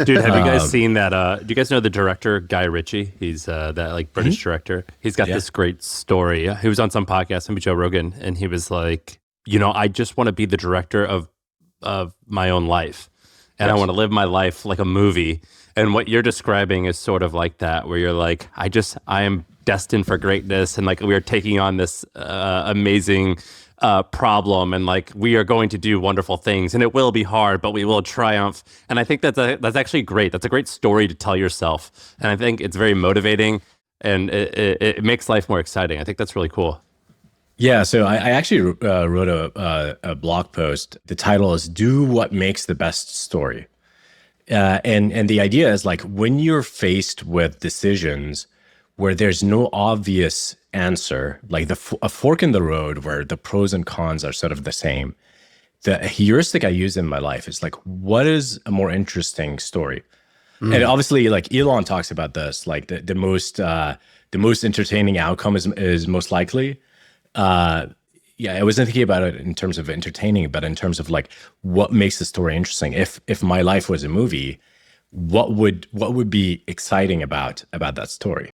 Dude, have you guys Um, seen that? Do you guys know the director Guy Ritchie? He's that like mhm, British director. He's got yeah, this great story. He was on some podcast, maybe Joe Rogan, and he was like, I just want to be the director of my own life, and I want yes. to live my life like a movie. And what you're describing is sort of like that, where you're like, I am destined for greatness, and like we are taking on this amazing problem, and like we are going to do wonderful things, and it will be hard, but we will triumph. And I think that's actually great. That's a great story to tell yourself, and I think it's very motivating, and it makes life more exciting. I think that's really cool. Yeah, so I actually wrote a blog post. The title is "Do What Makes the Best Story," and the idea is like when you're faced with decisions where there's no obvious answer, like a fork in the road where the pros and cons are sort of the same. The heuristic I use in my life is like, what is a more interesting story? And Mm. obviously, like Elon talks about this, like the most entertaining outcome is most likely. Uh, yeah, I wasn't thinking about it in terms of entertaining, but in terms of like what makes the story interesting. If my life was a movie, what would be exciting about that story?